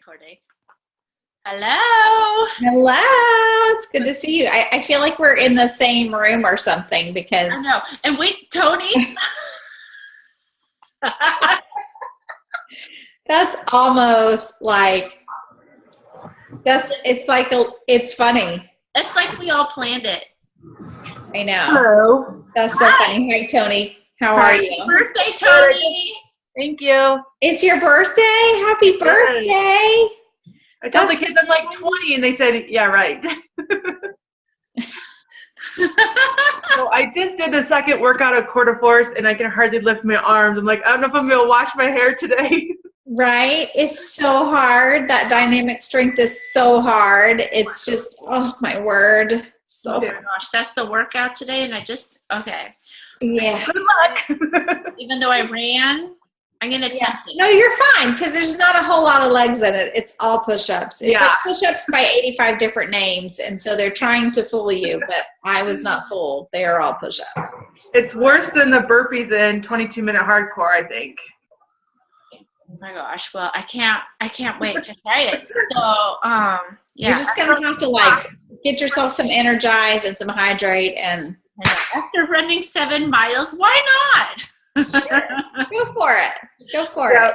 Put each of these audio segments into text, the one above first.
Recording. Hello. Hello. It's good to see you. I feel like we're in the same room or something because I know. And wait, Tony. that's almost like it's funny. It's like we all planned it. I know. Hello. That's so funny. Hi, Tony. How are you? Happy birthday, Tony. Thank you. It's your birthday. Happy birthday. I told the kids I'm like 20 and they said, yeah, right. So I just did the second workout of quarter force and I can hardly lift my arms. I'm like, I don't know if I'm going to wash my hair today. Right? It's so hard. That dynamic strength is so hard. It's just, oh my word. So Oh my gosh, that's the workout today. And okay. yeah. Good luck. Even though I ran, I'm going to attempt it. No, you're fine because there's not a whole lot of legs in it. It's all push-ups. It's like push-ups by 85 different names, and so they're trying to fool you, but I was not fooled. They are all push-ups. It's worse than the burpees in 22-minute hardcore, I think. Oh my gosh. Well, I can't wait to try it. So, yeah. You're just going to have to get yourself some Energize and some Hydrate and after running 7 miles, why not? Sure. Go for it. Go for it.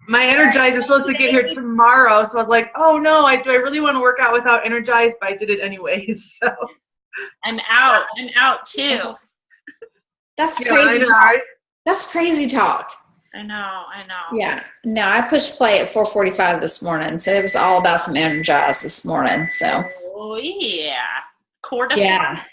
My Energize is supposed to get here tomorrow, so I was like, oh no, do I really want to work out without Energize? But I did it anyways. So I'm out. I'm out too. That's crazy talk. Right? That's crazy talk. I know. Yeah. No, I pushed play at 4:45 this morning, so it was all about some Energize this morning. So. Oh yeah. Quarter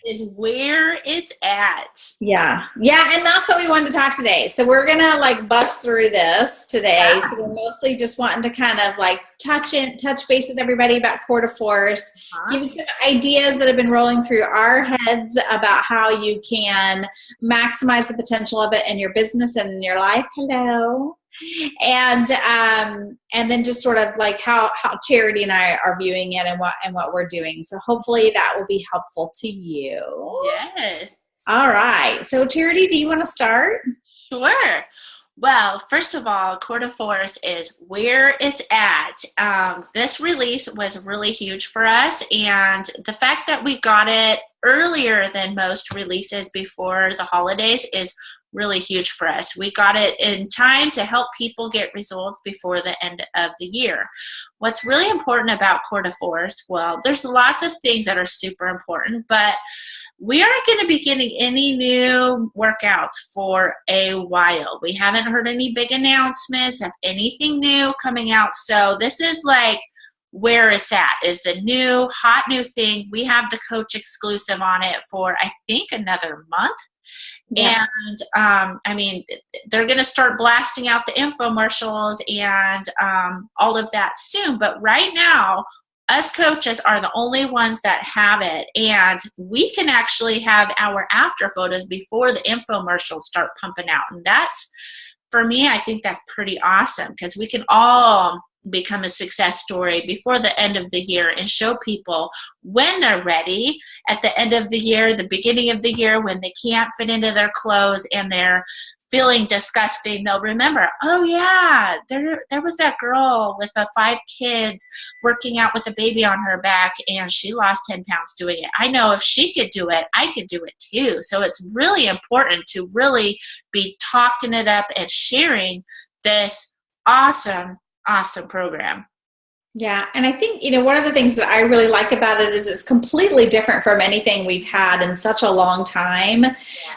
is where it's at. Yeah, and that's what we wanted to talk today. So we're gonna bust through this today. Yeah. So we're mostly just wanting to kind of touch base with everybody about quarter force, give you some ideas that have been rolling through our heads about how you can maximize the potential of it in your business and in your life. Hello. And then just sort of how Charity and I are viewing it and what we're doing. So hopefully that will be helpful to you. Yes. All right. So Charity, do you want to start? Sure. Well, first of all, quarter force is where it's at. This release was really huge for us, and the fact that we got it earlier than most releases before the holidays is really huge for us. We got it in time to help people get results before the end of the year. What's really important about quarter force, well, there's lots of things that are super important, but we aren't going to be getting any new workouts for a while. We haven't heard any big announcements of anything new coming out. So this is where it's at, is the new hot new thing. We have the coach exclusive on it for I think another month. Yeah. And they're going to start blasting out the infomercials and all of that soon. But right now, us coaches are the only ones that have it. And we can actually have our after photos before the infomercials start pumping out. And that's, for me, I think that's pretty awesome because we can all become a success story before the end of the year and show people when they're ready at the end of the year, the beginning of the year, when they can't fit into their clothes and they're feeling disgusting. They'll remember, oh yeah, there was that girl with 5 kids working out with a baby on her back and she lost 10 pounds doing it. I know if she could do it, I could do it too. So it's really important to really be talking it up and sharing this awesome program. Yeah. And I think, one of the things that I really like about it is it's completely different from anything we've had in such a long time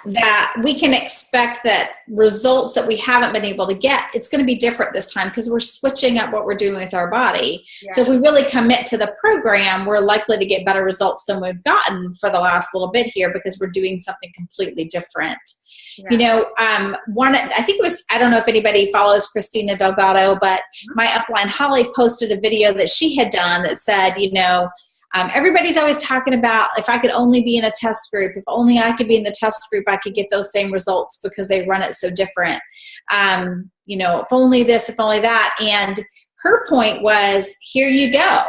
that we can expect that results that we haven't been able to get, it's going to be different this time because we're switching up what we're doing with our body. Yeah. So if we really commit to the program, we're likely to get better results than we've gotten for the last little bit here because we're doing something completely different. Yeah. I think it was, I don't know if anybody follows Christina Delgado, but my upline Holly posted a video that she had done that said, everybody's always talking about if I could only be in a test group, if only I could be in the test group, I could get those same results because they run it so different. If only this, if only that. And her point was, here you go.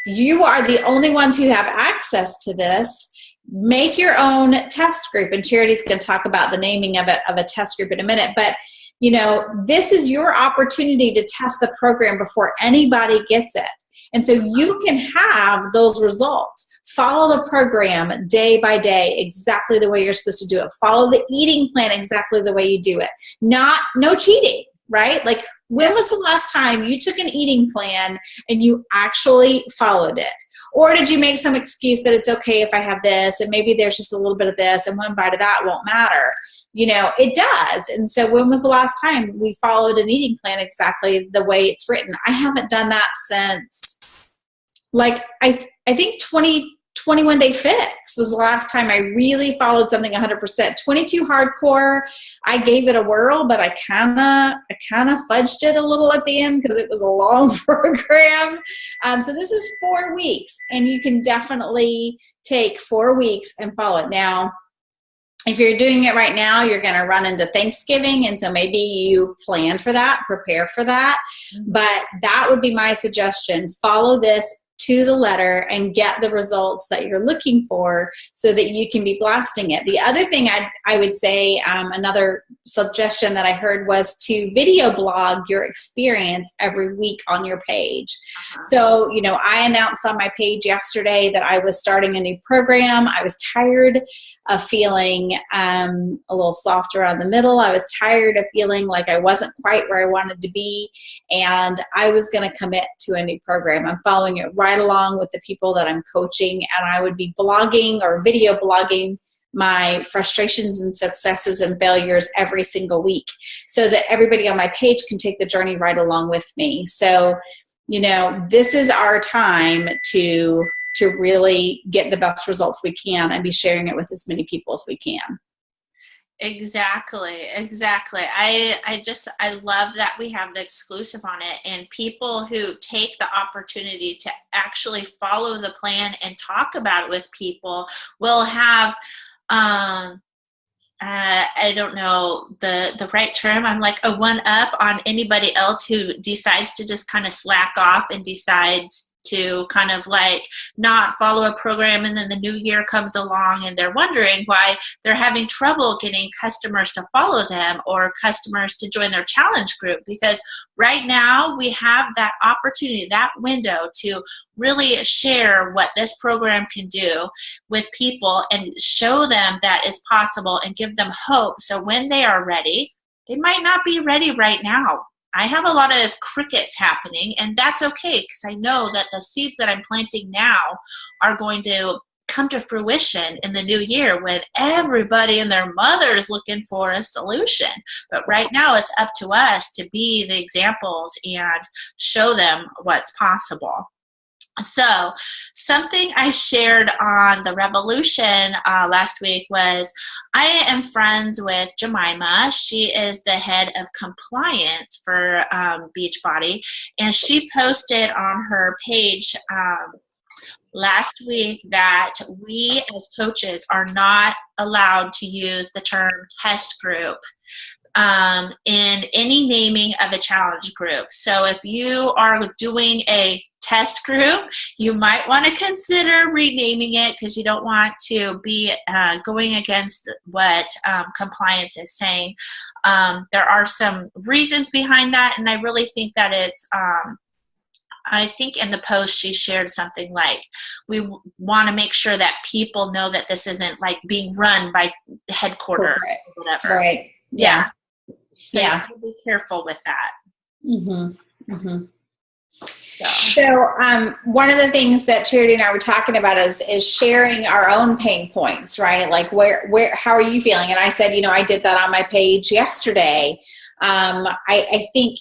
You are the only ones who have access to this. Make your own test group, and Charity's going to talk about the naming of a test group in a minute, but this is your opportunity to test the program before anybody gets it. And so you can have those results. Follow the program day by day exactly the way you're supposed to do it. Follow the eating plan exactly the way you do it. No cheating, right? Like, when was the last time you took an eating plan and you actually followed it? Or did you make some excuse that it's okay if I have this, and maybe there's just a little bit of this and one bite of that won't matter? It does. And so when was the last time we followed an eating plan exactly the way it's written? I haven't done that since, I think 21 Day Fix was the last time I really followed something 100%. 22 Hardcore, I gave it a whirl, but I kind of fudged it a little at the end because it was a long program. So this is 4 weeks, and you can definitely take 4 weeks and follow it. Now, if you're doing it right now, you're going to run into Thanksgiving, and so maybe you plan for that, prepare for that. But that would be my suggestion. Follow this to the letter and get the results that you're looking for so that you can be blasting it. The other thing I would say, another suggestion that I heard was to video blog your experience every week on your page. So, I announced on my page yesterday that I was starting a new program. I was tired of feeling a little soft around the middle. I was tired of feeling like I wasn't quite where I wanted to be, and I was going to commit to a new program. I'm following it right along with the people that I'm coaching, and I would be blogging or video blogging my frustrations and successes and failures every single week so that everybody on my page can take the journey right along with me. So, this is our time to really get the best results we can and be sharing it with as many people as we can. Exactly. I love that we have the exclusive on it, and people who take the opportunity to actually follow the plan and talk about it with people will have, I don't know the right term. I'm like a one up on anybody else who decides to just kind of slack off and decides to kind of not follow a program, and then the new year comes along and they're wondering why they're having trouble getting customers to follow them or customers to join their challenge group. Because right now we have that opportunity, that window to really share what this program can do with people and show them that it's possible and give them hope. So when they are ready, they might not be ready right now. I have a lot of crickets happening, and that's okay, because I know that the seeds that I'm planting now are going to come to fruition in the new year when everybody and their mother is looking for a solution. But right now it's up to us to be the examples and show them what's possible. So something I shared on the Revolution last week was I am friends with Jemima. She is the head of compliance for Beachbody, and she posted on her page last week that we as coaches are not allowed to use the term test group in any naming of a challenge group. So if you are doing a test group, you might want to consider renaming it, because you don't want to be going against what compliance is saying. There are some reasons behind that, and I really think that it's I think in the post she shared something like, we want to make sure that people know that this isn't like being run by the headquarters or whatever. Right. Yeah. So you have to be careful with that. Mm-hmm. Mm-hmm. So one of the things that Charity and I were talking about is sharing our own pain points, right? Like where, how are you feeling? And I said, I did that on my page yesterday. I think,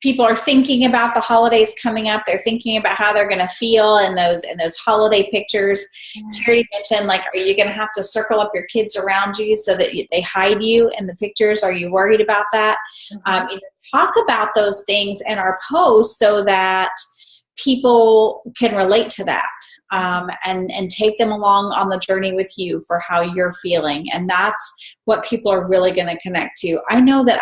people are thinking about the holidays coming up. They're thinking about how they're going to feel in those holiday pictures. Charity mentioned, are you going to have to circle up your kids around you so that they hide you in the pictures? Are you worried about that? Mm-hmm. Talk about those things in our posts so that people can relate to that and take them along on the journey with you for how you're feeling. And that's what people are really going to connect to. I know that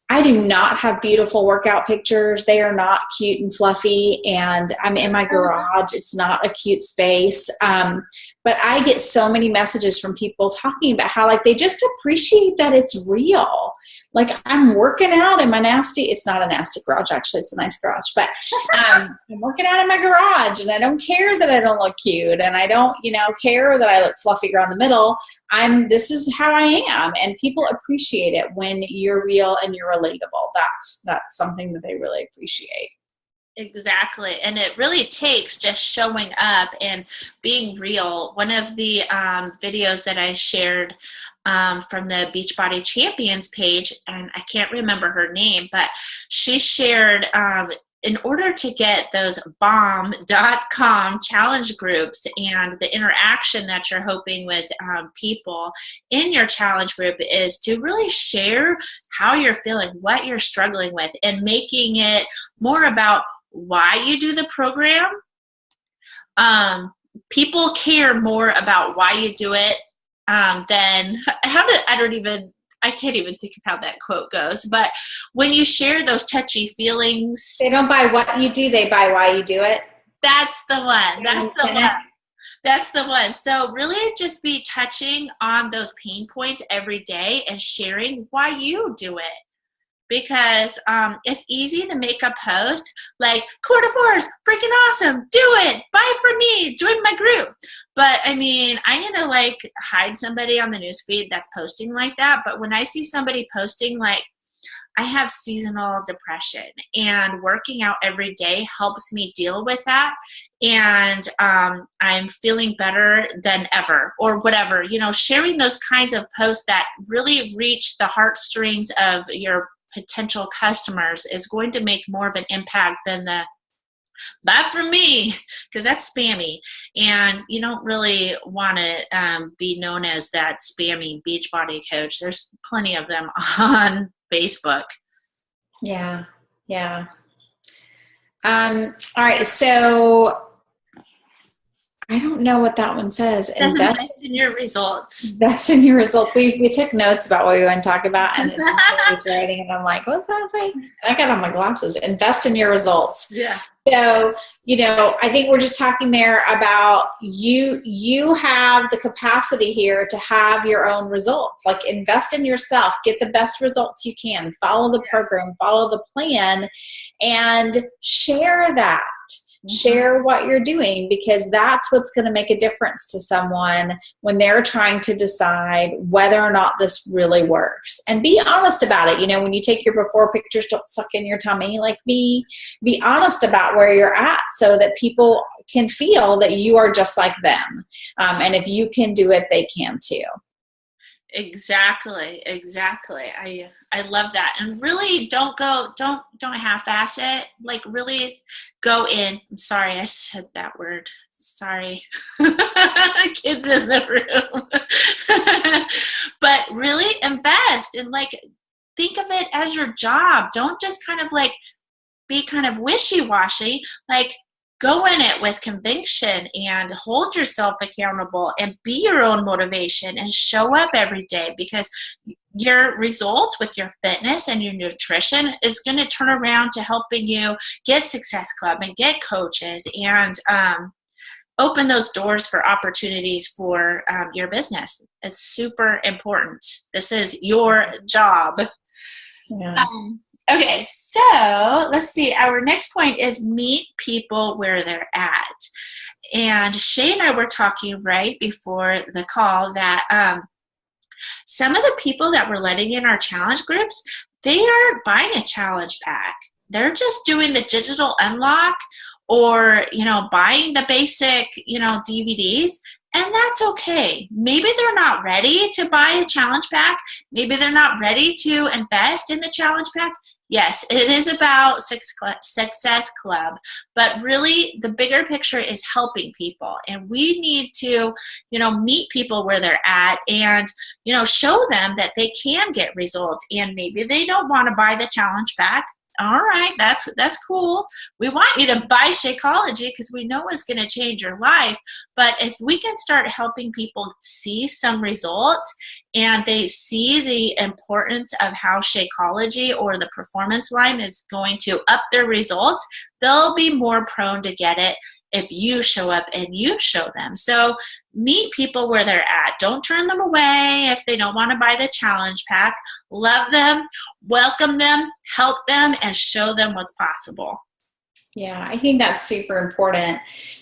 I do not have beautiful workout pictures. They are not cute and fluffy, and I'm in my garage. It's not a cute space. But I get so many messages from people talking about how like they just appreciate that it's real. Like I'm working out in my nasty, it's not a nasty garage, actually, it's a nice garage, but I'm working out in my garage and I don't care that I don't look cute and I don't, care that I look fluffy around the middle. This is how I am. And people appreciate it when you're real and you're relatable. That's something that they really appreciate. Exactly. And it really takes just showing up and being real. One of the videos that I shared from the Beachbody Champions page, and I can't remember her name, but she shared in order to get those bomb.com challenge groups and the interaction that you're hoping with people in your challenge group is to really share how you're feeling, what you're struggling with, and making it more about why you do the program. People care more about why you do it than I can't even think of how that quote goes, but when you share those touchy feelings, they don't buy what you do, they buy why you do it. That's the one. That's the one. So really just be touching on those pain points every day and sharing why you do it. Because it's easy to make a post like, quarter fours, freaking awesome, do it, buy from me, join my group. But I mean, I'm going to like hide somebody on the newsfeed that's posting like that. But when I see somebody posting like, I have seasonal depression and working out every day helps me deal with that. And I'm feeling better than ever or whatever, sharing those kinds of posts that really reach the heartstrings of your potential customers is going to make more of an impact than the buy from me, because that's spammy. And you don't really want to be known as that spammy Beachbody coach. There's plenty of them on Facebook. Yeah. All right. So I don't know what that one says. Invest in your results. Invest in your results. We took notes about what we want to talk about, and it's writing, and I'm like, what's that say? I got on my glasses. Invest in your results. Yeah. So, I think we're just talking there about you have the capacity here to have your own results. Like invest in yourself, get the best results you can, follow the program, follow the plan, and share that. Share what you're doing, because that's what's going to make a difference to someone when they're trying to decide whether or not this really works. And be honest about it. When you take your before pictures, don't suck in your tummy like me. Be honest about where you're at so that people can feel that you are just like them. And if you can do it, they can too. Exactly. I love that. And really don't half-ass it. Like really go in. I'm sorry, I said that word. Sorry. Kids in the room. But really invest and like think of it as your job. Don't just kind of like be kind of wishy-washy. Like go in it with conviction and hold yourself accountable and be your own motivation and show up every day, because your results with your fitness and your nutrition is going to turn around to helping you get Success Club and get coaches and open those doors for opportunities for your business. It's super important. This is your job. Yeah. Okay, so let's see. Our next point is meet people where they're at. And Shay and I were talking right before the call that some of the people that we're letting in our challenge groups, they aren't buying a challenge pack. They're just doing the digital unlock or, buying the basic, DVDs. And that's okay. Maybe they're not ready to buy a challenge pack. Maybe they're not ready to invest in the challenge pack. Yes, it is about Success Club, but really the bigger picture is helping people. And we need to, meet people where they're at and, show them that they can get results. And maybe they don't want to buy the challenge pack. All right, that's cool. We want you to buy Shakeology because we know it's going to change your life. But if we can start helping people see some results and they see the importance of how Shakeology or the performance line is going to up their results, they'll be more prone to get it if you show up and you show them. So meet people where they're at. Don't turn them away if they don't want to buy the challenge pack. Love them, welcome them, help them, and show them what's possible. Yeah, I think that's super important.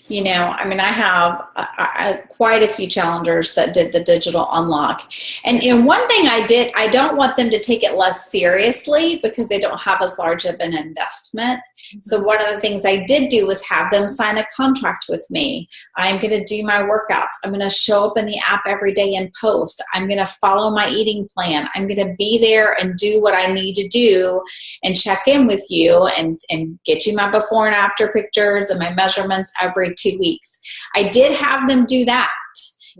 You know, I mean, I have quite a few challengers that did the digital unlock. And, you know, one thing I don't want them to take it less seriously because they don't have as large of an investment. So one of the things I did do was have them sign a contract with me. I'm going to do my workouts. I'm going to show up in the app every day and post. I'm going to follow my eating plan. I'm going to be there and do what I need to do and check in with you and get you my before and after pictures and my measurements every 2 weeks. I did have them do that,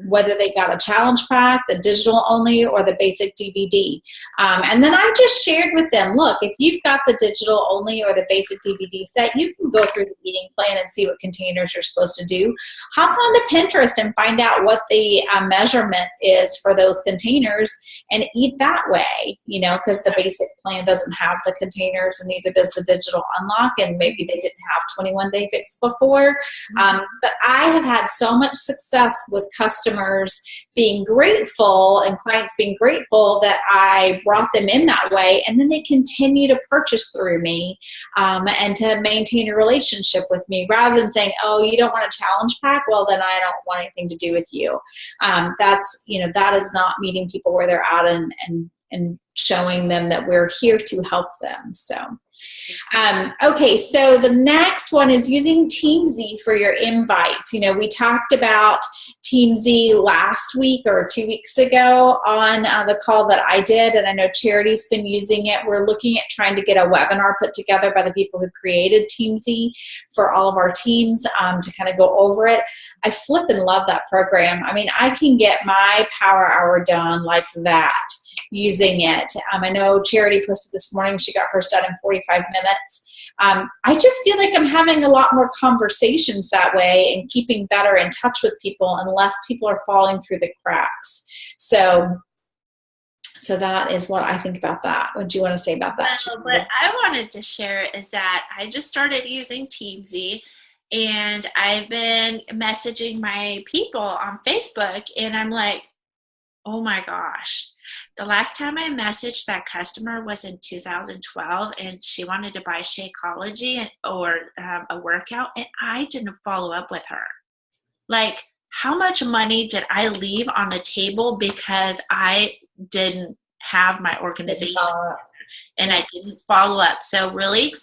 whether they got a challenge pack, the digital only, or the basic DVD. And then I just shared with them, look, if you've got the digital only or the basic DVD set, you can go through the eating plan and see what containers you're supposed to do. Hop on to Pinterest and find out what the measurement is for those containers and eat that way, you know, because the basic plan doesn't have the containers and neither does the digital unlock, and maybe they didn't have 21-day fix before. But I have had so much success with customers being grateful and clients being grateful that I brought them in that way, and then they continue to purchase through me and to maintain a relationship with me rather than saying, oh, you don't want a challenge pack? Well, then I don't want anything to do with you. That's, you know, that is not meeting people where they're at and showing them that we're here to help them. So, okay, so the next one is using TeamZ for your invites. You know, we talked about TeamZ last week or 2 weeks ago on the call that I did, and I know Charity's been using it. We're looking at trying to get a webinar put together by the people who created TeamZ for all of our teams to kind of go over it. I flip and love that program. I mean, I can get my power hour done like that using it. I know Charity posted this morning, she got hers done in 45 minutes. I just feel like I'm having a lot more conversations that way and keeping better in touch with people and less people are falling through the cracks. So that is what I think about that. What do you want to say about that? What I wanted to share is that I just started using TeamZ, and I've been messaging my people on Facebook, and I'm like, oh my gosh. The last time I messaged that customer was in 2012, and she wanted to buy Shakeology or a workout, and I didn't follow up with her. Like, how much money did I leave on the table because I didn't have my organization and I didn't follow up? So really,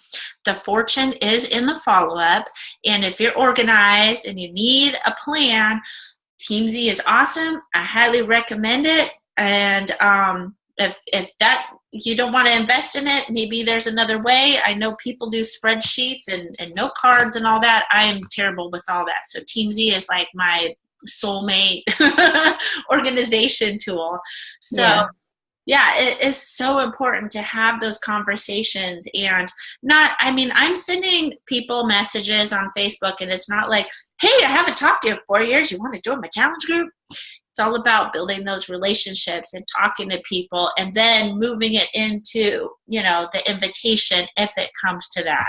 the fortune is in the follow-up, and if you're organized and you need a plan, TeamZ is awesome. I highly recommend it. And if that you don't want to invest in it, maybe there's another way. I know people do spreadsheets and note cards and all that. I am terrible with all that. So TeamZ is like my soulmate organization tool. So yeah, it is so important to have those conversations and I'm sending people messages on Facebook, and it's not like, hey, I haven't talked to you in 4 years. You want to join my challenge group? It's all about building those relationships and talking to people and then moving it into, you know, the invitation if it comes to that.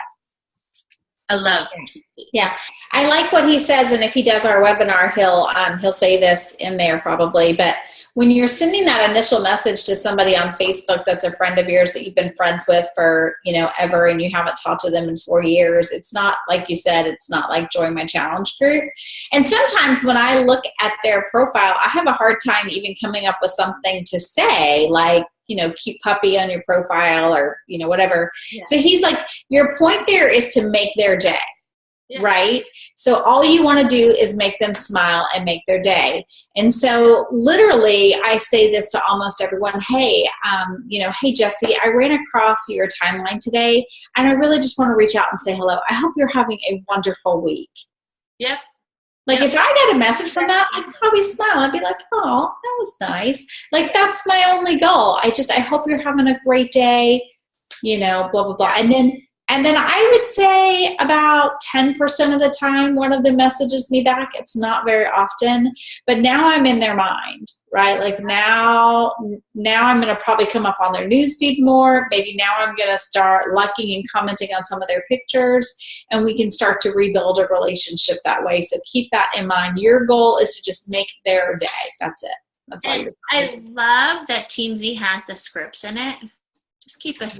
I love it. Yeah, I like what he says, and if he does our webinar, he'll say this in there probably. But when you're sending that initial message to somebody on Facebook that's a friend of yours that you've been friends with for, you know, ever, and you haven't talked to them in 4 years, it's not like you said, it's not like join my challenge group. And sometimes when I look at their profile, I have a hard time even coming up with something to say, like, you know, cute puppy on your profile or, you know, whatever. Yeah. So he's like, your point there is to make their day, right? So all you want to do is make them smile and make their day. And so literally I say this to almost everyone, hey, you know, hey, Jesse, I ran across your timeline today, and I really just want to reach out and say hello. I hope you're having a wonderful week. Yep. Like if I got a message from that, I'd probably smile. I'd be like, oh, that was nice. Like that's my only goal. I hope you're having a great day. blah, blah, blah. And then I would say about 10% of the time, one of them messages me back. It's not very often, but now I'm in their mind, right? Like now I'm going to probably come up on their newsfeed more. Maybe now I'm going to start liking and commenting on some of their pictures, and we can start to rebuild a relationship that way. So keep that in mind. Your goal is to just make their day. That's it. That's all. And I love that Team Z has the scripts in it. Just keep us.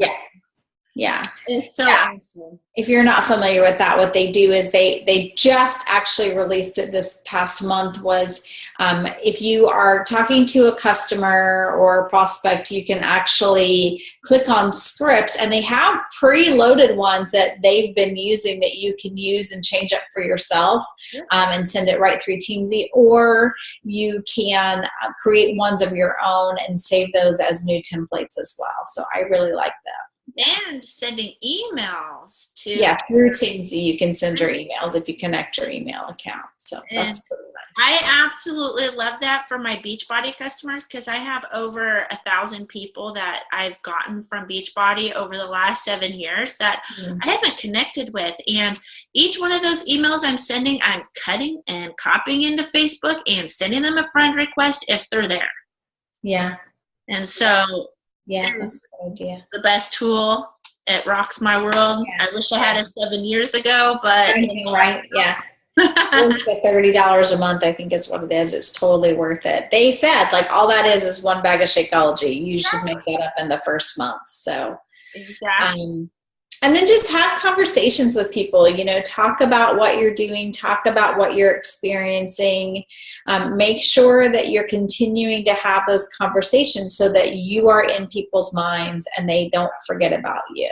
Yeah. It's so awesome. If you're not familiar with that, what they do is they just actually released it this past month was if you are talking to a customer or a prospect, you can actually click on scripts, and they have preloaded ones that they've been using that you can use and change up for yourself and send it right through Team Z, or you can create ones of your own and save those as new templates as well. So I really like that. And sending emails to. Yeah, through Team Z, you can send your emails if you connect your email account. So that's pretty nice. I absolutely love that for my Beachbody customers, because I have over 1,000 people that I've gotten from Beachbody over the last 7 years that I haven't connected with. And each one of those emails I'm sending, I'm cutting and copying into Facebook and sending them a friend request if they're there. Yeah. And so. Yeah, that's a good idea. The best tool. It rocks my world. Yeah. I wish I had it 7 years ago, but right? Yeah. The $30 a month, I think is what it is. It's totally worth it. They said like all that is one bag of Shakeology. You should make that up in the first month. So exactly. And then just have conversations with people, talk about what you're doing, talk about what you're experiencing. Make sure that you're continuing to have those conversations so that you are in people's minds and they don't forget about you.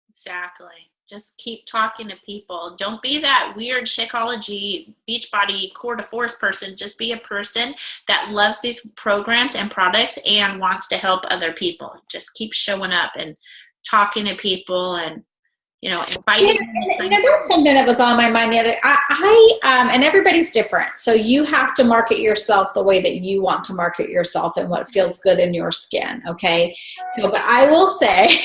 Exactly. Just keep talking to people. Don't be that weird Shakeology, Beachbody, core to force person. Just be a person that loves these programs and products and wants to help other people. Just keep showing up and talking to people and inviting them. That's something that was on my mind the other. And everybody's different, so you have to market yourself the way that you want to market yourself and what feels good in your skin. Okay, so but I will say,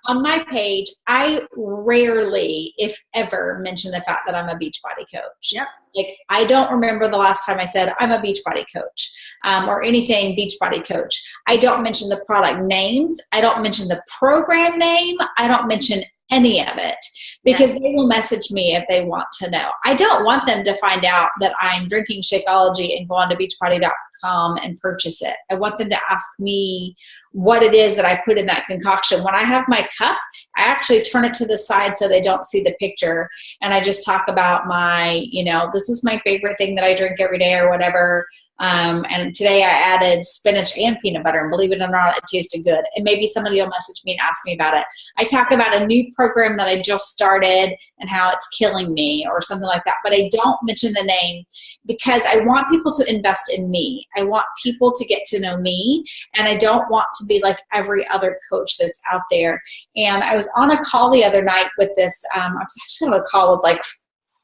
on my page, I rarely, if ever, mention the fact that I'm a Beachbody coach. Yep. Like I don't remember the last time I said I'm a Beachbody coach or anything Beachbody coach. I don't mention the product names. I don't mention the program name. I don't mention any of it because they will message me if they want to know. I don't want them to find out that I'm drinking Shakeology and go on to beachbody.com and purchase it. I want them to ask me what it is that I put in that concoction. When I have my cup, I actually turn it to the side so they don't see the picture. And I just talk about my, this is my favorite thing that I drink every day or whatever. And today I added spinach and peanut butter, and believe it or not, it tasted good. And maybe somebody will message me and ask me about it. I talk about a new program that I just started and how it's killing me or something like that. But I don't mention the name because I want people to invest in me. I want people to get to know me, and I don't want to be like every other coach that's out there. And I was on a call the other night with this, I was actually on a call with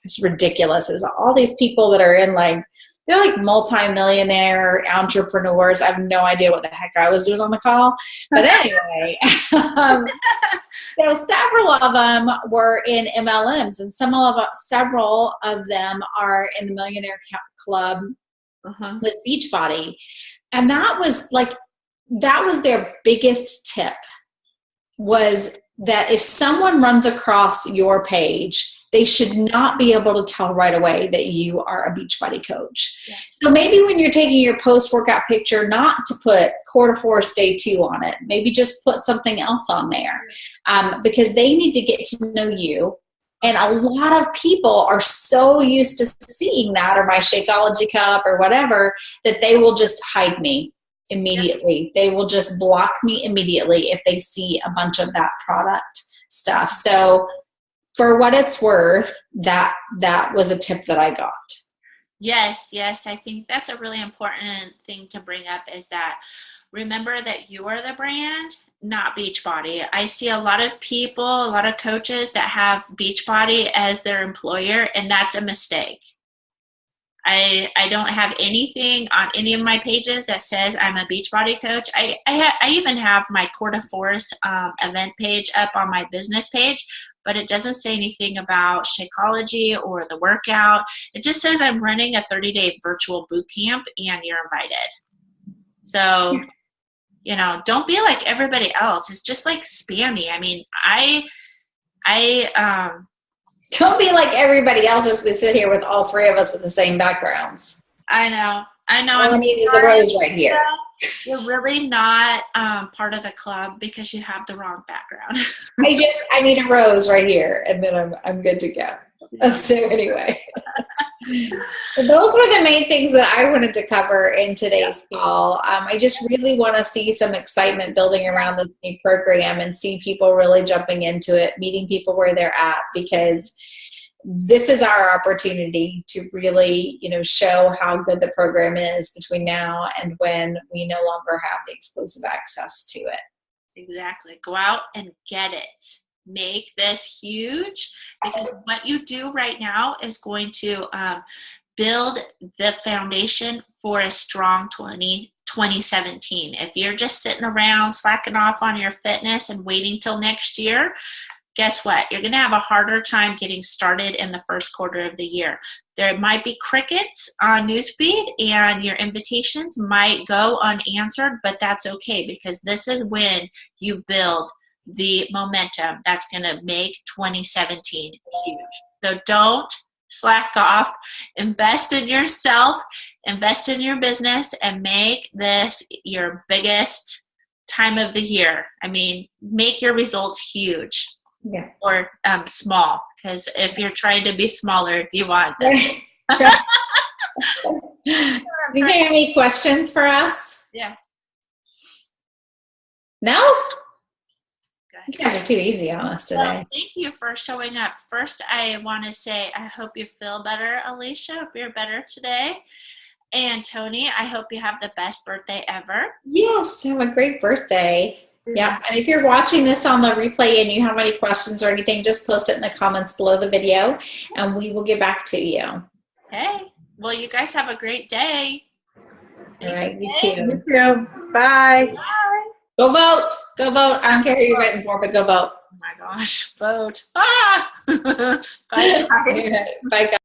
it's ridiculous. There's all these people that are in they're like multi-millionaire entrepreneurs. I have no idea what the heck I was doing on the call. But anyway, so several of them were in MLMs, and several of them are in the Millionaire Club with Beachbody. And that was their biggest tip, was that if someone runs across your page, they should not be able to tell right away that you are a Beachbody coach. Yeah. So maybe when you're taking your post-workout picture, not to put Core to Force Day 2 on it. Maybe just put something else on there because they need to get to know you. And a lot of people are so used to seeing that, or my Shakeology cup or whatever, that they will just hide me immediately. They will just block me immediately if they see a bunch of that product stuff. So for what it's worth, that was a tip that I got. Yes. I think that's a really important thing to bring up, is that remember that you are the brand, not Beachbody. I see a lot of people, a lot of coaches that have Beachbody as their employer, and that's a mistake. I don't have anything on any of my pages that says I'm a Beachbody coach. I even have my Coeur d'Force event page up on my business page, but it doesn't say anything about Shakeology or the workout. It just says I'm running a 30-day virtual boot camp and you're invited. So, you know, don't be like everybody else. It's just like spammy. I mean, don't be like everybody else as we sit here with all three of us with the same backgrounds. I know. All I need is a rose right here. You're really not part of the club because you have the wrong background. I need a rose right here, and then I'm good to go. So anyway, so those were the main things that I wanted to cover in today's call. I just really want to see some excitement building around this new program and see people really jumping into it, meeting people where they're at, because this is our opportunity to really, you know, show how good the program is between now and when we no longer have the exclusive access to it. Exactly. Go out and get it. Make this huge, because what you do right now is going to build the foundation for a strong 2017. If you're just sitting around slacking off on your fitness and waiting till next year, guess what? You're going to have a harder time getting started in the first quarter of the year. There might be crickets on Newsfeed and your invitations might go unanswered, but that's okay, because this is when you build the momentum that's going to make 2017 huge. So don't slack off. Invest in yourself, invest in your business, and make this your biggest time of the year. I mean, make your results huge. Yeah. Or small, because if you're trying to be smaller, you want them. Do you have any questions for us? Yeah. No? You guys are too easy on us today. Well, thank you for showing up. First, I want to say I hope you feel better, Alicia. Hope you're better today. And Tony, I hope you have the best birthday ever. Yes, have a great birthday. Yeah, and if you're watching this on the replay and you have any questions or anything, just post it in the comments below the video, and we will get back to you. Okay. Well, you guys have a great day. All right, you too. You too. Bye. Bye. Go vote. Go vote. I don't care who you're voting for, but go vote. Oh my gosh, vote. Ah! Bye. Bye, guys.